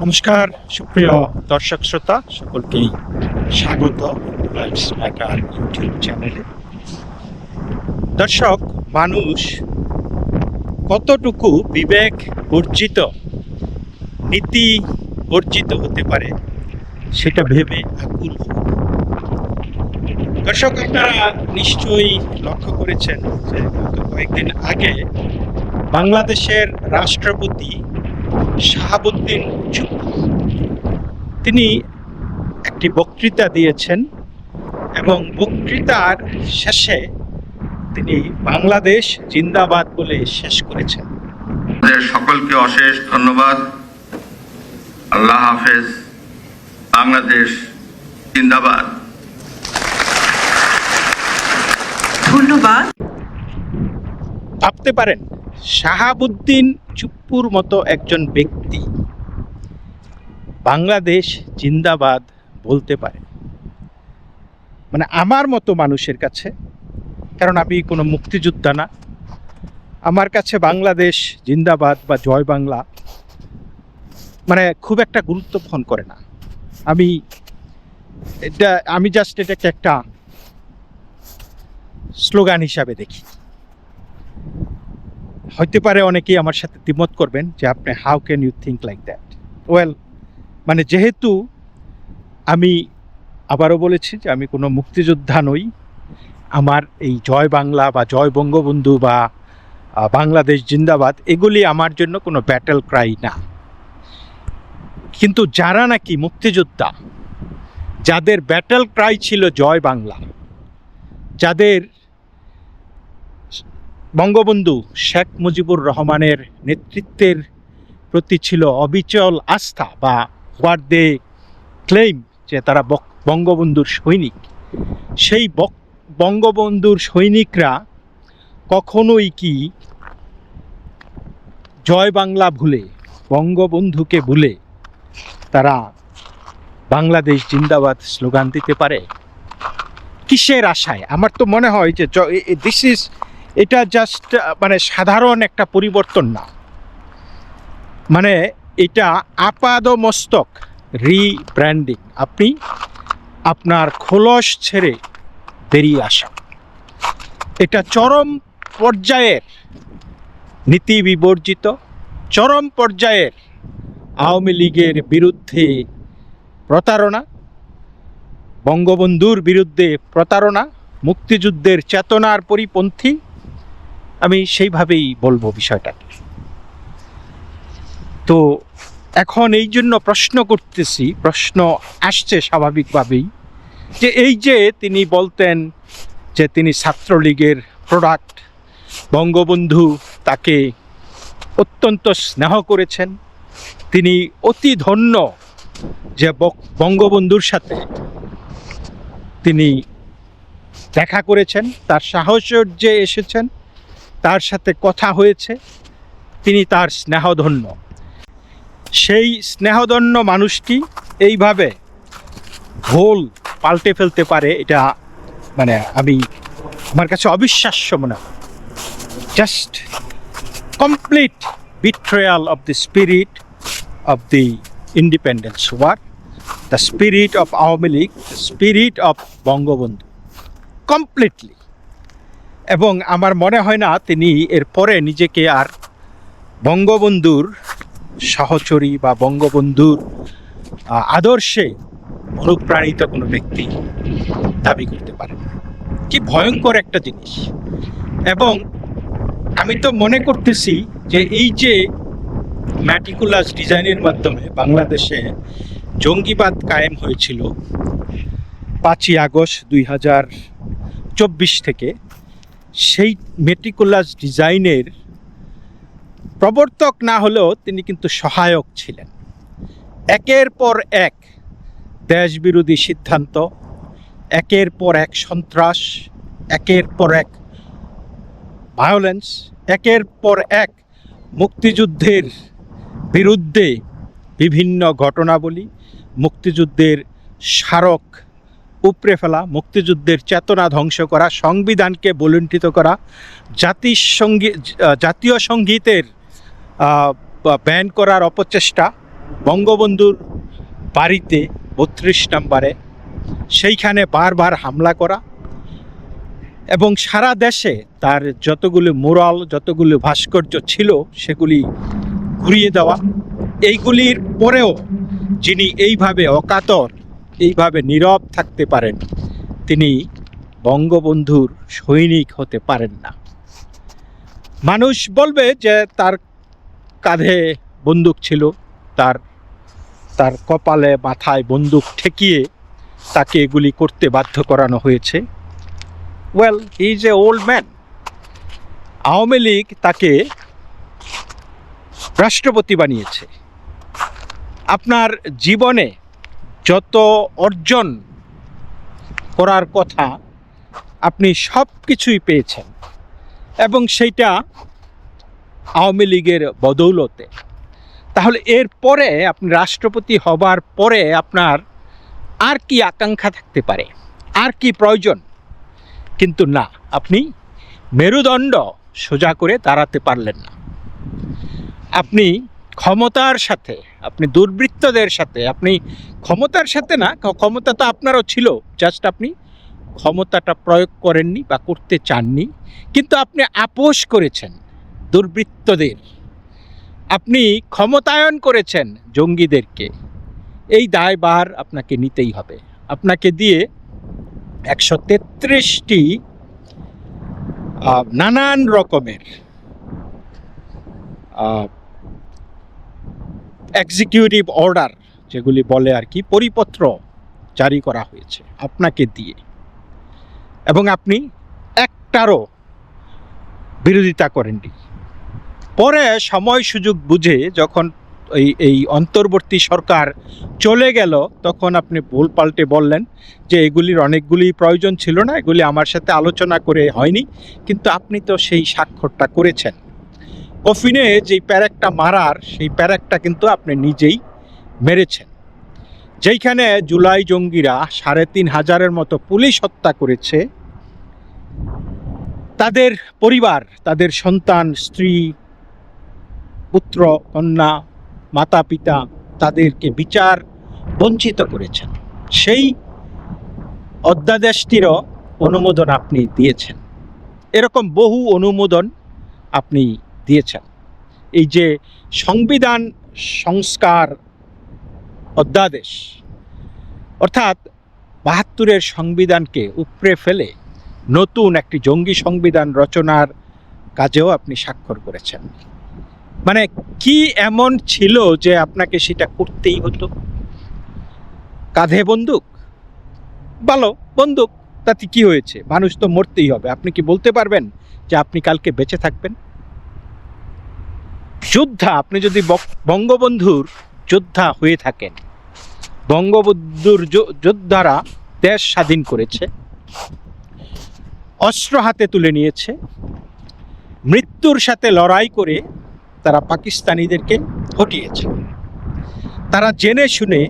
নমস্কার সুপ্রিয় দর্শক শ্রোতা সকলকেই স্বাগত ইউটিউব চ্যানেলে। দর্শক, মানুষ কতটুকু বিবেক বর্জিত, নীতি বর্জিত হতে পারে সেটা ভেবে আকুল। দর্শক, আপনারা নিশ্চয়ই লক্ষ্য করেছেন যে গত কয়েকদিন আগে বাংলাদেশের রাষ্ট্রপতি শাহাবুদ্দিন চুপ্পু তিনি একটি বক্তৃতা দিয়েছেন এবং বক্তৃতার শেষে তিনি বাংলাদেশ জিন্দাবাদ বলে শেষ করেছেন। সকলকে অশেষ ধন্যবাদ। আল্লাহ হাফেজ। বাংলাদেশ জিন্দাবাদ। ধন্যবাদ। ভাবতে পারেন, শাহাবুদ্দিন চুপ্পুর মতো একজন ব্যক্তি বাংলাদেশ জিন্দাবাদ বলতে পারে, মানে আমার মতো মানুষের কাছে, কারণ আমি কোনো মুক্তিযোদ্ধা না, আমার কাছে বাংলাদেশ জিন্দাবাদ বা জয় বাংলা মানে খুব একটা গুরুত্ব বহন করে না। আমি জাস্ট এটাকে একটা স্লোগান হিসাবে দেখি। হতে পারে অনেকেই আমার সাথে দ্বিমত করবেন যে আপনি how can you think like that. Well, মানে যেহেতু আমি আবারও বলেছি যে আমি কোনো মুক্তিযোদ্ধা নই, আমার এই জয় বাংলা বা জয় বঙ্গবন্ধু বা বাংলাদেশ জিন্দাবাদ এগুলি আমার জন্য কোনো ব্যাটেল ক্রাই না। কিন্তু যারা নাকি মুক্তিযোদ্ধা, যাদের ব্যাটেল ক্রাই ছিল জয় বাংলা, যাদের বঙ্গবন্ধু শেখ মুজিবুর রহমানের নেতৃত্বের প্রতি ছিল অবিচল আস্থা, বা হোয়াট দে ক্লেইম যে তারা বঙ্গবন্ধুর সৈনিক, সেই বঙ্গবন্ধুর সৈনিকরা কখনোই কি জয় বাংলা ভুলে, বঙ্গবন্ধুকে ভুলে তারা বাংলাদেশ জিন্দাবাদ স্লোগান দিতে পারে? কিসের আশায়? আমার তো মনে হয় যে এটা জাস্ট মানে সাধারণ একটা পরিবর্তন না, মানে এটা আপাদমস্তক রিব্র্যান্ডিং। আপনি আপনার খোলস ছেড়ে বেরিয়ে আসা, এটা চরম পর্যায়ের নীতি বিবর্জিত, চরম পর্যায়ের আওয়ামী লীগের বিরুদ্ধে প্রতারণা, বঙ্গবন্ধুর বিরুদ্ধে প্রতারণা, মুক্তিযুদ্ধের চেতনার পরিপন্থী। আমি সেইভাবেই বলবো বিষয়টাকে। তো এখন এই জন্য প্রশ্ন আসছে স্বাভাবিকভাবেই, যে এই যে তিনি বলতেন যে তিনি ছাত্রলীগের প্রোডাক্ট, বঙ্গবন্ধু তাকে অত্যন্ত স্নেহ করেছেন, তিনি অতি ধন্য যে বঙ্গবন্ধুর সাথে তিনি দেখা করেছেন, তার সাহচর্যে এসেছেন, তার সাথে কথা হয়েছে, তিনি তার স্নেহধন্য। সেই স্নেহধন্য মানুষটি এইভাবে ভুল পাল্টে ফেলতে পারে, এটা মানে আমার কাছে অবিশ্বাস্য মনে হয়। Just complete betrayal of the spirit of the independence war, the spirit of Awami League, the spirit of Bangabandhu, completely. এবং আমার মনে হয় না তিনি এরপরে নিজেকে আর বঙ্গবন্ধুর সহচরী বা বঙ্গবন্ধুর আদর্শে অনুপ্রাণিত কোনো ব্যক্তি দাবি করতে পারেন। কি ভয়ঙ্কর একটা জিনিস। এবং আমি তো মনে করতেছি যে এই যে ম্যাটিকুলাস ডিজাইনের মাধ্যমে বাংলাদেশে জঙ্গিবাদ কায়েম হয়েছিল 5ই আগস্ট 2024 থেকে, সেই মেটিকুলাস ডিজাইনের প্রবর্তক না হলেও তিনি কিন্তু সহায়ক ছিলেন। একের পর এক দেশবিরোধী সিদ্ধান্ত, একের পর এক সন্ত্রাস, একের পর এক ভায়োলেন্স, একের পর এক মুক্তিযুদ্ধের বিরুদ্ধে বিভিন্ন ঘটনাবলী, মুক্তিযুদ্ধের স্মারক উপড়ে ফেলা, মুক্তিযুদ্ধের চেতনা ধ্বংস করা, সংবিধানকে বলুণ্ঠিত করা, জাতীয় সঙ্গীতের ব্যান করার অপচেষ্টা, বঙ্গবন্ধুর বাড়িতে 32 নম্বরে সেইখানে বারবার হামলা করা এবং সারা দেশে তার যতগুলো মুরাল যতগুলো ভাস্কর্য ছিল সেগুলি ঘুরিয়ে দেওয়া, এইগুলির পরেও যিনি এইভাবে অকাতর এইভাবে নীরব থাকতে পারেন তিনি বঙ্গবন্ধুর সৈনিক হতে পারেন না। মানুষ বলবে যে তার কাঁধে বন্দুক ছিল, তার তার কপালে মাথায় বন্দুক ঠেকিয়ে তাকে এগুলি করতে বাধ্য করানো হয়েছে। Well, he is a old man. Awami League তাকে রাষ্ট্রপতি বানিয়েছে। আপনার জীবনে যত অর্জন করার কথা আপনি সব কিছুই পেয়েছেন এবং সেইটা আওয়ামী লীগের বদৌলতে। তাহলে এর পরে আপনি রাষ্ট্রপতি হবার পরে আপনার আর কি আকাঙ্ক্ষা থাকতে পারে, আর কি প্রয়োজন? কিন্তু না, আপনি মেরুদণ্ড সোজা করে দাঁড়াতে পারলেন না। আপনি ক্ষমতার সাথে, আপনি দুর্বৃত্তদের সাথে, আপনি ক্ষমতার সাথে না, ক্ষমতা তো আপনারও ছিল, জাস্ট আপনি ক্ষমতাটা প্রয়োগ করেননি বা করতে চাননি, কিন্তু আপনি আপোষ করেছেন দুর্বৃত্তদের, আপনি ক্ষমতায়ন করেছেন জঙ্গিদেরকে। এই দায়ভার আপনাকে নিতেই হবে। আপনাকে দিয়ে 133টি নানান রকমের এক্সিকিউটিভ অর্ডার যেগুলি বলে আর কি, পরিপত্র জারি করা হয়েছে আপনাকে দিয়ে, এবং আপনি একটারও বিরোধিতা করেননি। পরে সময় সুযোগ বুঝে যখন এই অন্তর্বর্তী সরকার চলে গেল তখন আপনি ভুল পাল্টে বললেন যে এগুলির অনেকগুলি প্রয়োজন ছিল না, এগুলি আমার সাথে আলোচনা করে হয়নি, কিন্তু আপনি তো সেই স্বাক্ষরটা করেছেন। কফিনে যেই প্যারেকটা মারার সেই প্যারেকটা কিন্তু আপনি নিজেই মেরেছেন। যেইখানে জুলাই জঙ্গিরা 3500-এর মতো পুলিশ হত্যা করেছে, তাদের পরিবার, তাদের সন্তান, স্ত্রী, পুত্র, কন্যা, মাতা পিতা, তাদেরকে বিচার বঞ্চিত করেছেন, সেই অধ্যাদেশটিরও অনুমোদন আপনি দিয়েছেন। এরকম বহু অনুমোদন আপনি দিয়েছেন। এই যে সংবিধান সংস্কার অধ্যাদেশ, অর্থাৎ 72-এর সংবিধানকে উপড়ে ফেলে নতুন একটি জঙ্গি সংবিধান রচনার কাজেও আপনি স্বাক্ষর করেছেন। মানে কি এমন ছিল যে আপনাকে সেটা করতেই হতো? কাঁধে বন্দুক, ভালো বন্দুক, তাতে কি হয়েছে? মানুষ তো মরতেই হবে। আপনি কি বলতে পারবেন যে আপনি কালকে বেঁচে থাকবেন? যোদ্ধা, আপনি যদি বঙ্গবন্ধুর যোদ্ধা হয়ে থাকেন, বঙ্গবন্ধুর যোদ্ধারা দেশ স্বাধীন করেছে, অস্ত্র হাতে তুলে নিয়েছে, মৃত্যুর সাথে লড়াই করে তারা পাকিস্তানিদেরকে হটিয়েছে। তারা জেনে শুনে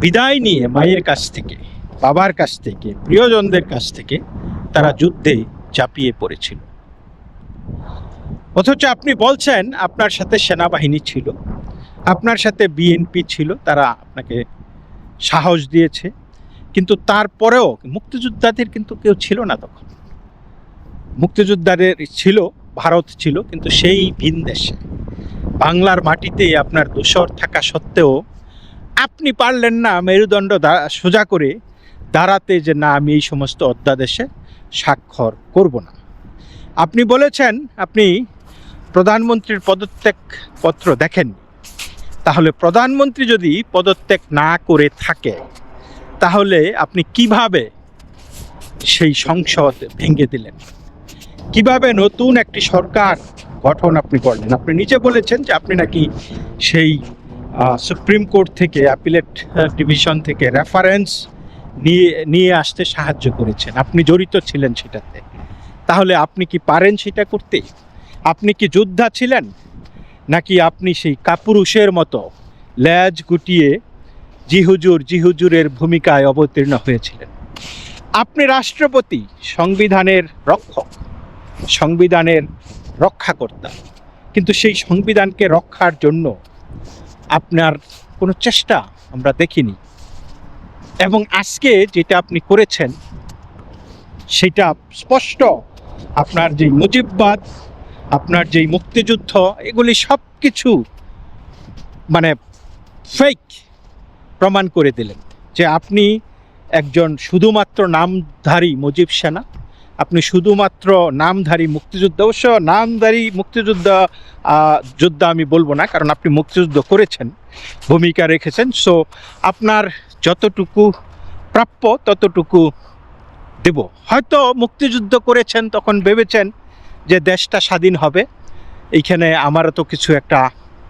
বিদায় নিয়ে মায়ের কাছ থেকে, বাবার কাছ থেকে, প্রিয়জনদের কাছ থেকে তারা যুদ্ধে ঝাঁপিয়ে পড়েছিল। অথচ আপনি বলছেন আপনার সাথে সেনাবাহিনী ছিল, আপনার সাথে বিএনপি ছিল, তারা আপনাকে সাহস দিয়েছে, কিন্তু তারপরেও মুক্তিযোদ্ধাদের কিন্তু কেউ ছিল না তখন। মুক্তিযোদ্ধাদের ছিল, ভারত ছিল, কিন্তু সেই ভিন দেশে। বাংলার মাটিতে আপনার দোসর থাকা সত্ত্বেও আপনি পারলেন না মেরুদণ্ড সোজা করে দাঁড়াতে যে না, আমি এই সমস্ত অধ্যাদেশে স্বাক্ষর করব না। আপনি বলেছেন আপনি প্রধানমন্ত্রীর পদত্যাগ পত্র দেখেননি। তাহলে প্রধানমন্ত্রী যদি পদত্যাগ না করে থাকে তাহলে আপনি কিভাবে সেই সংসদ ভেঙে দিলেন? কিভাবে নতুন একটি সরকার গঠন আপনি করলেন? আপনি নিজে বলেছেন যে আপনি নাকি সেই সুপ্রিম কোর্ট থেকে, অ্যাপিলেট ডিভিশন থেকে রেফারেন্স নিয়ে আসতে সাহায্য করেছেন, আপনি জড়িত ছিলেন সেটাতে। তাহলে আপনি কি পারেন সেটা করতে? আপনি কি যোদ্ধা ছিলেন, নাকি আপনি সেই কাপুরুষের মতো লেজ গুটিয়ে জিহুজুরের ভূমিকায় অবতীর্ণ হয়েছিলেন? আপনি রাষ্ট্রপতি, সংবিধানের রক্ষক, সংবিধানের রক্ষাকর্তা, কিন্তু সেই সংবিধানকে রক্ষার জন্য আপনার কোনো চেষ্টা আমরা দেখিনি। এবং আজকে যেটা আপনি করেছেন সেটা স্পষ্ট আপনার যেই মুজিববাদ, আপনার যেই মুক্তিযুদ্ধ, এগুলি সব কিছু মানে ফেক প্রমাণ করে দিলেন যে আপনি একজন শুধুমাত্র নামধারী মুজিব সেনা, আপনি শুধুমাত্র নামধারী মুক্তিযোদ্ধা। অবশ্য নামধারী যোদ্ধা আমি বলবো না, কারণ আপনি মুক্তিযুদ্ধ করেছেন, ভূমিকা রেখেছেন। সো আপনার যতটুকু প্রাপ্য ততটুকু দেব। হয়তো মুক্তিযুদ্ধ করেছেন, তখন ভেবেছেন যে দেশটা স্বাধীন হবে, এইখানে আমারও তো কিছু একটা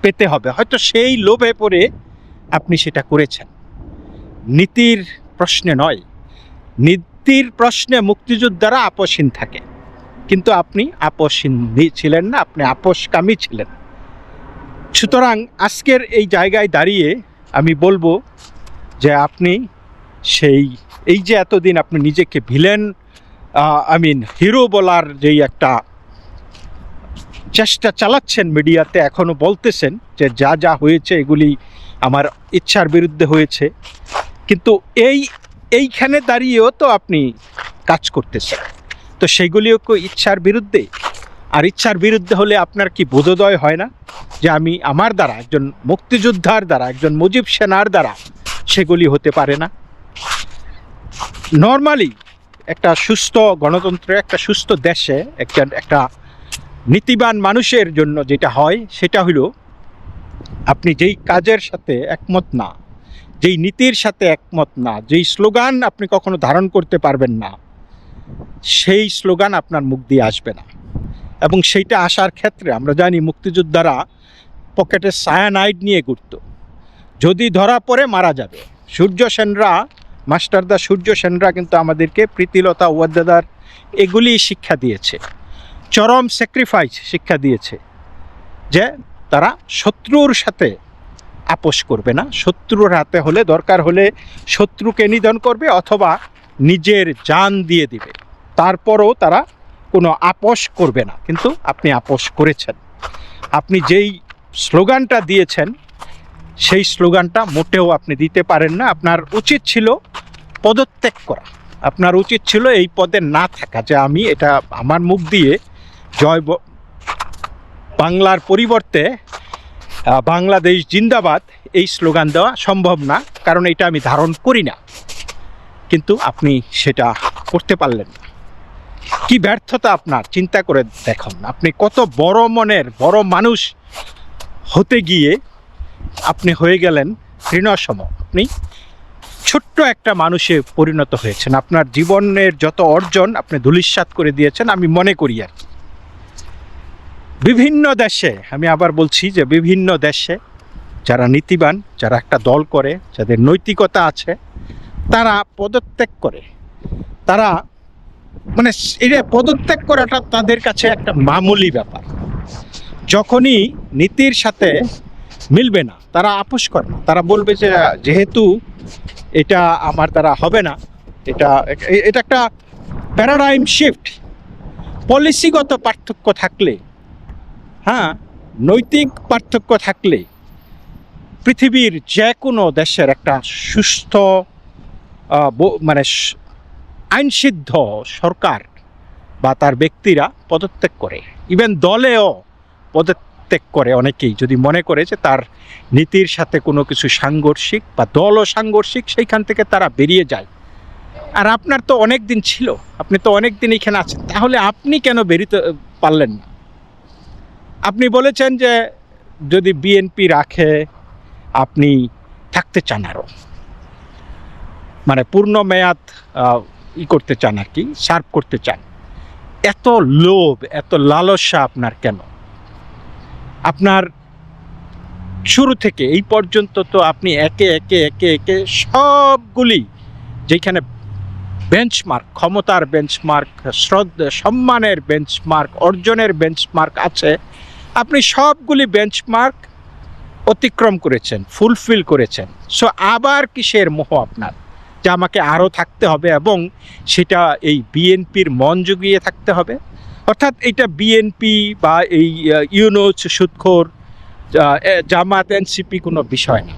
পেতে হবে, হয়তো সেই লোভে পড়ে আপনি সেটা করেছেন। নীতির প্রশ্নে নয়, নীতির প্রশ্নে মুক্তিযোদ্ধারা আপোষহীন থাকে, কিন্তু আপনি আপোষহীন ছিলেন না, আপনি আপোষকামী ছিলেন। সুতরাং আজকের এই জায়গায় দাঁড়িয়ে আমি বলবো যে আপনি এই যে এতদিন আপনি নিজেকে ভিলেন হিরো বলার যেই একটা চেষ্টা চালাচ্ছেন মিডিয়াতে, এখনো বলতেছেন যে যা যা হয়েছে এগুলি আমার ইচ্ছার বিরুদ্ধে হয়েছে, কিন্তু এইখানে দাঁড়িয়েও তো আপনি কাজ করতেছেন, তো সেগুলিও কি ইচ্ছার বিরুদ্ধে? আর ইচ্ছার বিরুদ্ধে হলে আপনার কি বোধোদয় হয় না যে আমার দ্বারা, একজন মুক্তিযোদ্ধার দ্বারা, একজন মুজিব সেনার দ্বারা সেগুলি হতে পারে না? নর্মালি একটা সুস্থ গণতন্ত্রে, একটা সুস্থ দেশে একটা নীতিবান মানুষের জন্য যেটা হয় সেটা হলো, আপনি যেই কাজের সাথে একমত না, যেই নীতির সাথে একমত না, যেই স্লোগান আপনি কখনো ধারণ করতে পারবেন না, সেই স্লোগান আপনার মুখ দিয়ে আসবে না। এবং সেইটা আসার ক্ষেত্রে আমরা জানি মুক্তিযোদ্ধারা পকেটে সায়ানাইড নিয়ে ঘুরত, যদি ধরা পড়ে মারা যাবে। সূর্য সেনরা, মাস্টারদা সূর্য সেনরা কিন্তু আমাদেরকে প্রীতিলতা ওয়াদ্দেদার এগুলি শিক্ষা দিয়েছে, চরম স্যাক্রিফাইস শিক্ষা দিয়েছে, যে তারা শত্রুর সাথে আপোষ করবে না, শত্রুর হাতে হলে দরকার হলে শত্রুকে নিধন করবে অথবা নিজের জান দিয়ে দিবে, তারপরও তারা কোনো আপোষ করবে না। কিন্তু আপনি আপোষ করেছেন। আপনি যেই স্লোগানটা দিয়েছেন সেই স্লোগানটা মোটেও আপনি দিতে পারেন না। আপনার উচিত ছিল পদত্যাগ করা, আপনার উচিত ছিল এই পদে না থাকা, যে আমি এটা আমার মুখ দিয়ে জয় বাংলার পরিবর্তে বাংলাদেশ জিন্দাবাদ এই স্লোগান দেওয়া সম্ভব না, কারণ এটা আমি ধারণ করি না। কিন্তু আপনি সেটা করতে পারলেন না। কি ব্যর্থতা আপনার, চিন্তা করে দেখুন। আপনি কত বড় মনের বড় মানুষ হতে গিয়ে আপনি হয়ে গেলেন তৃণসম। আপনি ছোট্ট একটা মানুষে পরিণত হয়েছেন। আপনার জীবনের যত অর্জন আপনি ধূলিসাৎ করে দিয়েছেন, আমি মনে করি আর কি। বিভিন্ন দেশে, আমি আবার বলছি যে বিভিন্ন দেশে যারা নীতিবান, যারা একটা দল করে, যাদের নৈতিকতা আছে, তারা পদত্যাগ করে। তারা মানে এটা পদত্যাগ করাটা তাদের কাছে একটা মামুলি ব্যাপার। যখনই নীতির সাথে মিলবে না তারা আপোষ করে না, তারা বলবে যে যেহেতু এটা আমার দ্বারা হবে না, এটা একটা প্যারাডাইম শিফট। পলিসিগত পার্থক্য থাকলে, হ্যাঁ, নৈতিক পার্থক্য থাকলে পৃথিবীর যে কোনো দেশের একটা সুস্থ মানে আইনসিদ্ধ সরকার বা তার ব্যক্তিরা পদত্যাগ করে। ইভেন দলেও পদত্যাগ করে অনেকেই, যদি মনে করে যে তার নীতির সাথে কোনো কিছু সাংঘর্ষিক বা দলও সাংঘর্ষিক, সেইখান থেকে তারা বেরিয়ে যায়। আর আপনার তো অনেক দিন ছিল, আপনি তো অনেক দিন এখানে আছেন, তাহলে আপনি কেন বেরিতে পারলেন না? আপনি বলেছেন যে যদি বিএনপি রাখে আপনি থাকতে চান, আরও মানে পূর্ণ মেয়াদ করতে চান আর কি, সার্ভ করতে চান। এত লোভ, এত লালসা আপনার কেন? আপনার শুরু থেকে এই পর্যন্ত তো আপনি একে একে একে একে সবগুলি যেখানে বেঞ্চমার্ক, ক্ষমতার বেঞ্চমার্ক, সম্মানের বেঞ্চমার্ক, অর্জনের বেঞ্চমার্ক আছে, আপনি সবগুলি বেঞ্চমার্ক অতিক্রম করেছেন, ফুলফিল করেছেন। সো আবার কিসের মোহ আপনার যে আমাকে আরও থাকতে হবে, এবং সেটা এই বিএনপির মন জুগিয়ে থাকতে হবে? অর্থাৎ এইটা বিএনপি বা এই ইউনুস সুদখোর জামাত এনসিপি কোনো বিষয় না।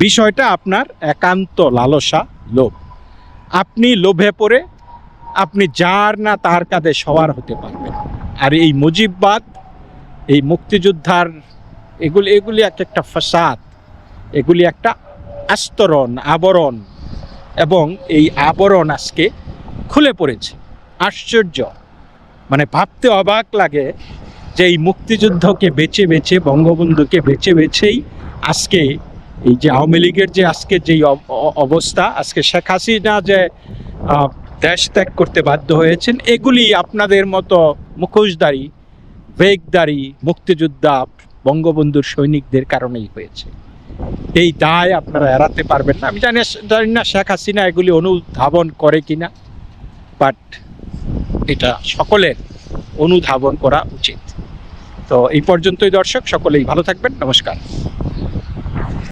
বিষয়টা আপনার একান্ত লালসা, লোভ। আপনি লোভে পড়ে আপনি যার না তার কাঁধে সওয়ার হতে পারবেন। আর এই মুজিববাদ, এই মুক্তিযোদ্ধার এগুলি একটা ফাসাদ, এগুলি একটা আস্তরণ, আবরণ, এবং এই আবরণ আজকে খুলে পড়েছে। আশ্চর্য, মানে ভাবতে অবাক লাগে যে এই মুক্তিযুদ্ধকে বেছে বেছে, বঙ্গবন্ধুকে বেছে বেছেই আজকে এই যে আওয়ামী লীগের যে আজকে যেই অবস্থা, আজকে শেখ হাসিনা যে দেশ ত্যাগ করতে বাধ্য হয়েছেন, এগুলি আপনাদের মতো মুখোশধারী, বেগধারী মুক্তিযোদ্ধা বঙ্গবন্ধুর সৈনিকদের কারণেই হয়েছে। এই দায় আপনারা এড়াতে পারবেন না। আমি জানি না শেখ হাসিনা এগুলি অনুধাবন করে কিনা, বাট এটা সকলের অনুধাবন করা উচিত। তো এই পর্যন্তই দর্শক, সকলেই ভালো থাকবেন। নমস্কার।